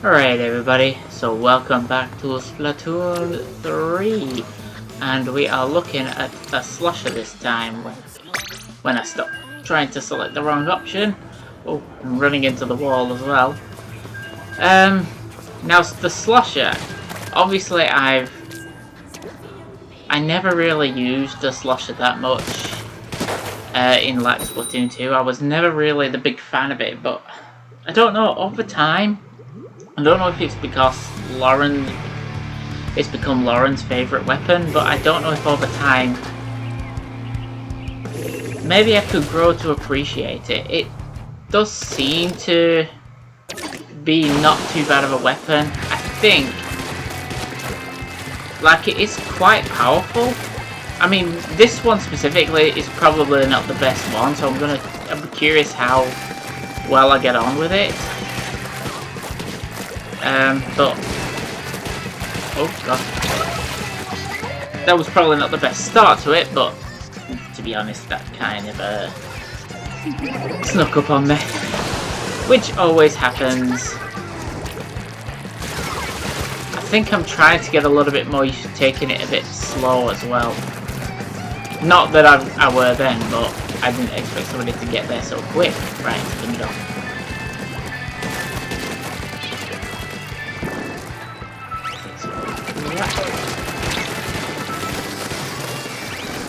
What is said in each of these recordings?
Alright everybody, so welcome back to Splatoon 3 and we are looking at a Slosher this time when I stop trying to select the wrong option. Oh, I'm running into the wall as well. Now the Slosher, obviously I never really used the Slosher that much in like Splatoon 2. I was never really the big fan of it, but I don't know, over time I don't know if it's because it's become Lauren's favourite weapon, but I don't know if over time maybe I could grow to appreciate it. It does seem to be not too bad of a weapon. I think like it is quite powerful. I mean, this one specifically is probably not the best one, so I'm curious how well I get on with it. But oh god, that was probably not the best start to it, but to be honest, that kind of snuck up on me, which always happens. I think I'm trying to get a little bit more used to taking it a bit slow as well. Not that I were then, but I didn't expect somebody to get there so quick, right into the middle.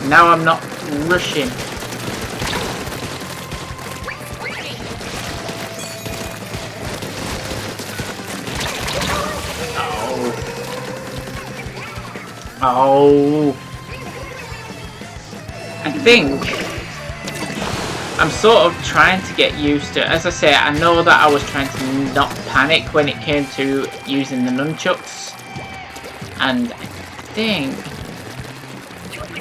Now I'm not rushing. Oh. I think I'm sort of trying to get used to it. As I say, I know that I was trying to not panic when it came to using the nunchucks. And I think,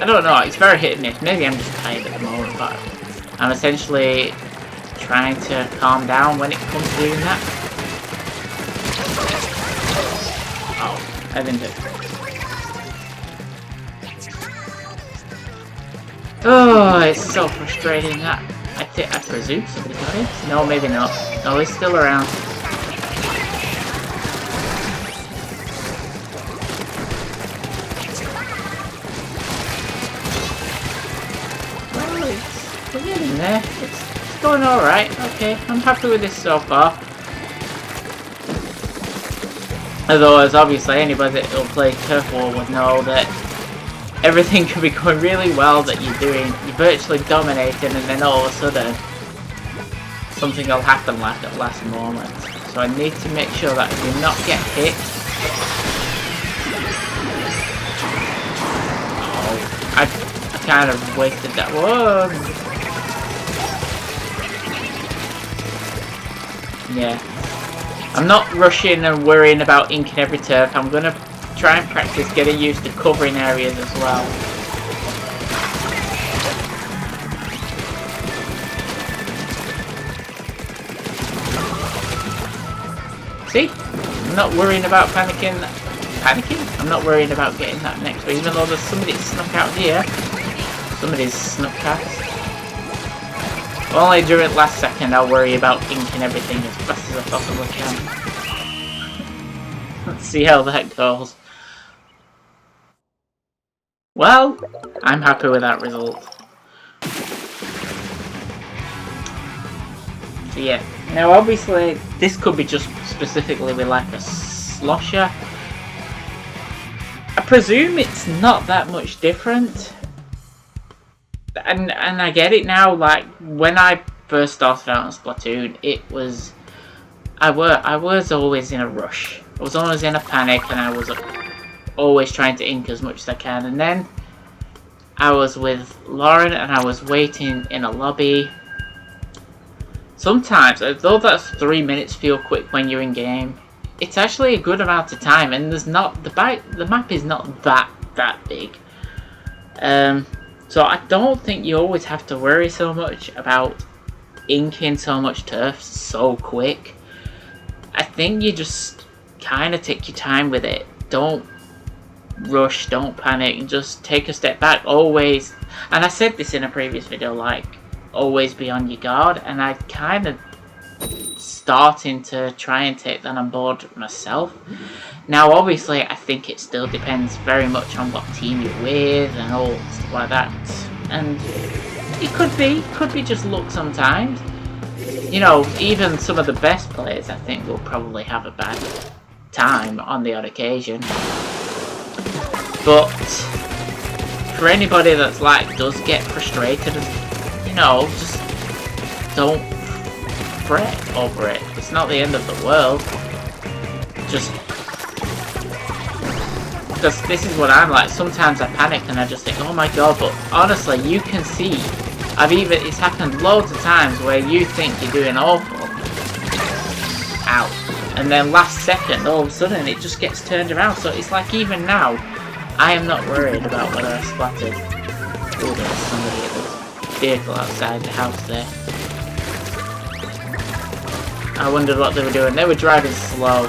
I don't know, it's very hit and miss. Maybe I'm just tired at the moment, but I'm essentially trying to calm down when it comes to doing that. Oh, I didn't do it. Oh, it's so frustrating that I presume somebody got it. No, maybe not. No, he's still around. We're getting there. It's going alright. Okay, I'm happy with this so far. Otherwise, obviously, anybody that will play Turf War would know that everything can be going really well, that you're virtually dominating, and then all of a sudden something will happen like at last moment. So I need to make sure that I do not get hit. Oh, I kind of wasted that one. Yeah, I'm not rushing and worrying about inking every turf. I'm gonna try and practice getting used to covering areas as well. See? I'm not worrying about panicking? I'm not worrying about getting that next one, even though there's somebody snuck out here. Somebody's snuck past. Only during last second I'll worry about inking everything as fast as I possibly can. Let's see how that goes. Well, I'm happy with that result. So yeah, now obviously this could be just specifically with like a Slosher. I presume it's not that much different. And I get it now, like when I first started out on Splatoon, it was I was always in a rush. I was always in a panic, and I was always trying to ink as much as I can. And then I was with Lauren, and I was waiting in a lobby. Sometimes, although that's 3 minutes feel quick when you're in game, it's actually a good amount of time, and there's not the map is not that big. So I don't think you always have to worry so much about inking so much turf so quick. I think you just kind of take your time with it. Don't rush, don't panic, and just take a step back. Always, and I said this in a previous video, like, always be on your guard, and I kind of starting to try and take that on board myself. Now, obviously, I think it still depends very much on what team you're with and all stuff like that. And it could be just luck sometimes. You know, even some of the best players, I think, will probably have a bad time on the odd occasion. But for anybody that's like does get frustrated, you know, just don't fret over it. It's not the end of the world. Just because this is what I'm like. Sometimes I panic and I just think, oh my god. But honestly, you can see, it's happened loads of times where you think you're doing awful. Ow. And then last second, all of a sudden, it just gets turned around. So it's like even now, I am not worried about whether I splattered. Oh, there's somebody at the vehicle outside the house there. I wondered what they were doing. They were driving slow.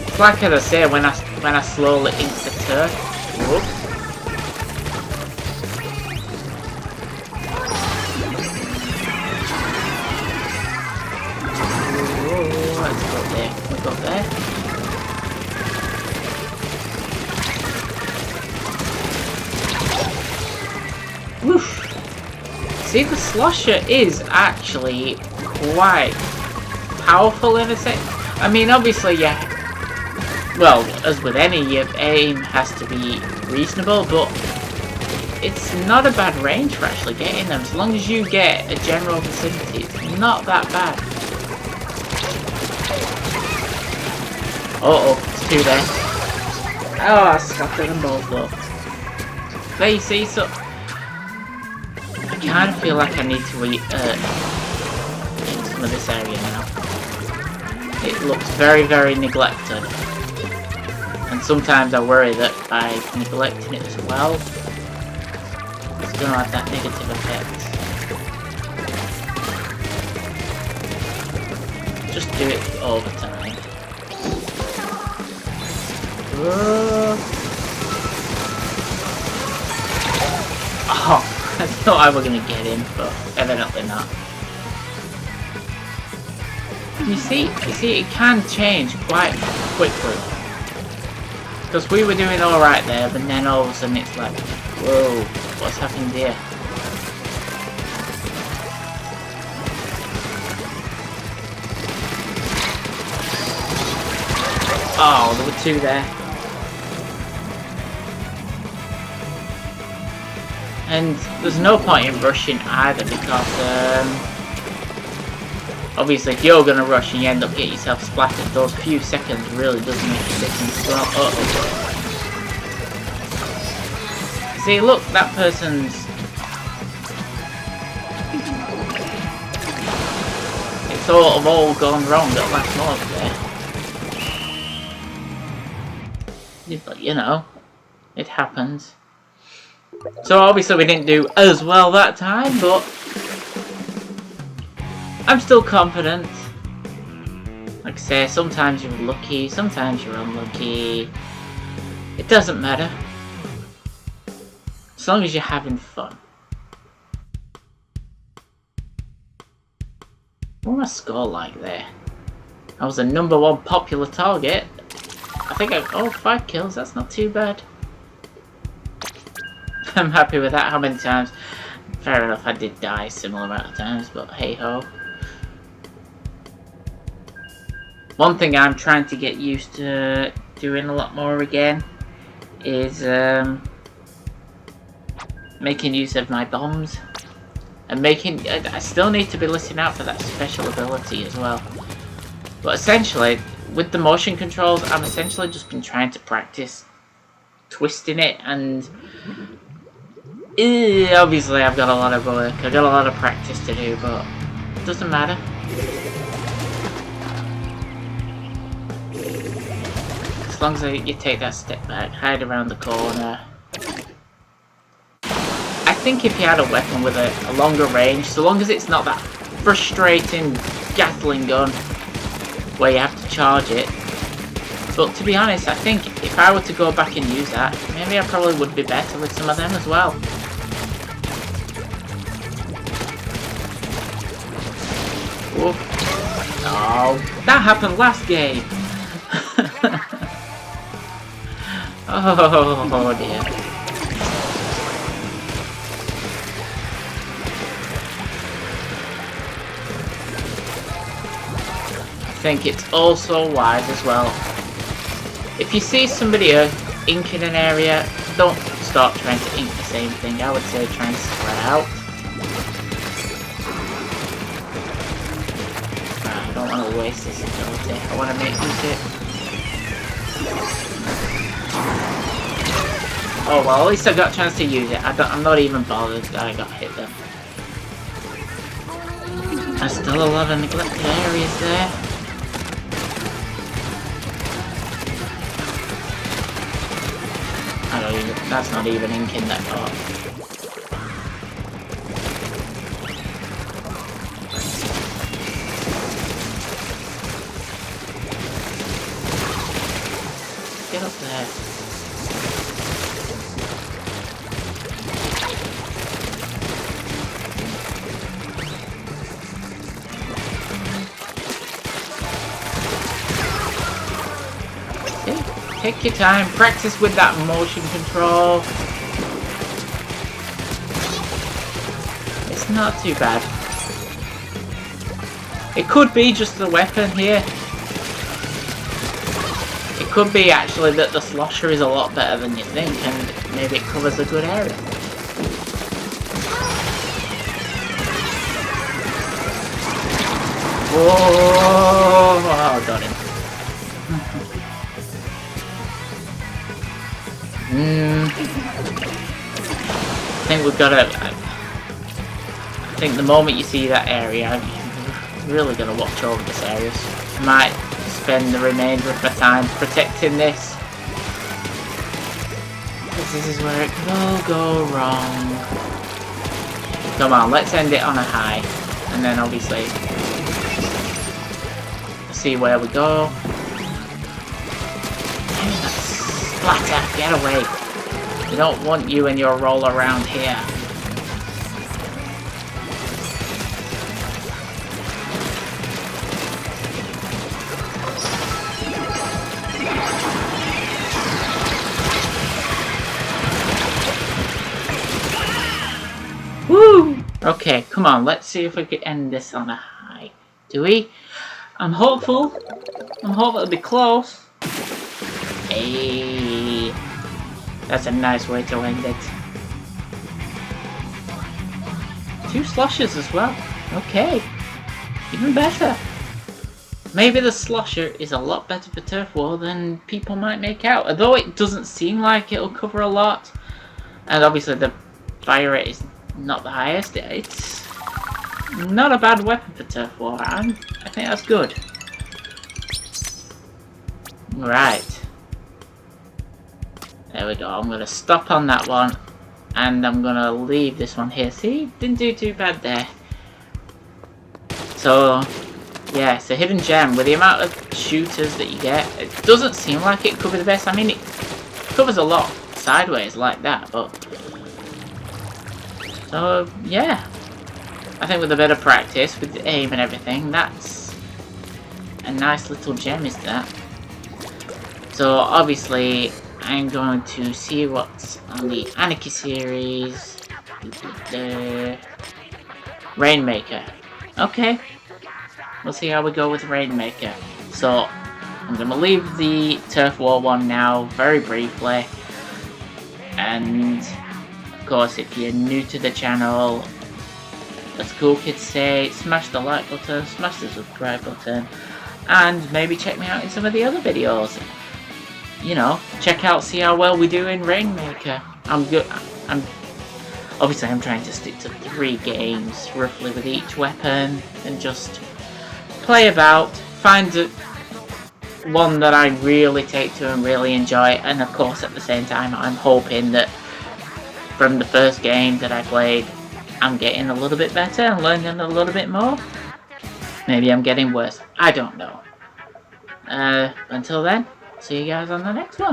It's like as I say, when I slowly into the turn. Whoops. Whoa, let's go there. We got there. Woof. See, the Slosher is actually quite powerful in a sense. I mean, obviously, yeah. Well, as with any, your aim has to be reasonable, but it's not a bad range for actually getting them. As long as you get a general vicinity, it's not that bad. Uh-oh, it's two there. Oh, I scattered them both though. There you see, so I kind of feel like I need to eat in some of this area now. It looks very, very neglected. And sometimes I worry that by neglecting it as well, it's going to have that negative effect. Just do it all the time. Oh, I thought I were going to get him, but evidently not. You see, it can change quite quickly. Because we were doing alright there, but then all of a sudden it's like, whoa, what's happened here? Oh, there were two there. And there's no point in rushing either, because obviously if you're going to rush and you end up getting yourself splattered, those few seconds really does make a difference as well. Uh-oh. See, look, that person's... It's sort of all gone wrong at last moment there. But, you know, it happens. So obviously we didn't do as well that time, but I'm still confident. Like I say, sometimes you're lucky, sometimes you're unlucky. It doesn't matter. As long as you're having fun. What was my score like there? I was the #1 popular target. I think oh, 5 kills, that's not too bad. I'm happy with that. How many times? Fair enough, I did die a similar amount of times, but hey ho. One thing I'm trying to get used to doing a lot more again is making use of my bombs. And I still need to be listening out for that special ability as well. But essentially, with the motion controls, I've essentially just been trying to practice twisting it, and obviously I've got a lot of work, I've got a lot of practice to do, but it doesn't matter. As long as you take that step back, hide around the corner. I think if you had a weapon with a longer range, so long as it's not that frustrating Gatling gun where you have to charge it. But to be honest, I think if I were to go back and use that, maybe I probably would be better with some of them as well. Whoop. Oh, that happened last game. Oh dear. I think it's also wise as well. If you see somebody ink in an area, don't start trying to ink the same thing. I would say try and spread out. Right, I don't want to waste this ability. I want to make use it. Oh well, at least I got a chance to use it. I'm not even bothered that I got hit there. There's still a lot of neglected areas there. I don't even, that's not even inking that part. Get up there. Take your time, practice with that motion control. It's not too bad. It could be just the weapon here. It could be actually that the Slosher is a lot better than you think and maybe it covers a good area. Whoa! Oh, got him. I think we've got to... I think the moment you see that area, you're really going to watch over this area. I might spend the remainder of my time protecting this. Because this is where it could all go wrong. Come on, let's end it on a high. And then obviously... see where we go. Splatter, get away. We don't want you and your roll around here. Woo! Okay, come on, let's see if we can end this on a high. Do we? I'm hopeful. I'm hopeful it'll be close. Hey, that's a nice way to end it. 2 Sloshers as well. Okay, even better. Maybe the Slosher is a lot better for Turf War than people might make out. Although it doesn't seem like it'll cover a lot. And obviously the fire rate is not the highest. It's not a bad weapon for Turf War. I think that's good. Right. There we go. I'm going to stop on that one. And I'm going to leave this one here. See? Didn't do too bad there. So, yeah, it's a hidden gem. With the amount of shooters that you get, it doesn't seem like it could be the best. I mean, it covers a lot sideways like that, but... So, yeah. I think with a bit of practice, with the aim and everything, that's a nice little gem, is that? So, obviously... I'm going to see what's on the Anarchy series. The Rainmaker. Okay. We'll see how we go with Rainmaker. So, I'm going to leave the Turf War one now, very briefly. And, of course, if you're new to the channel, as cool kids say, smash the like button, smash the subscribe button, and maybe check me out in some of the other videos. You know, check out, see how well we do in Rainmaker. I'm obviously I'm trying to stick to 3 games roughly with each weapon and just play about, find one that I really take to and really enjoy, and of course at the same time I'm hoping that from the first game that I played I'm getting a little bit better and learning a little bit more. Maybe I'm getting worse, I don't know. Until then, see you guys on the next one.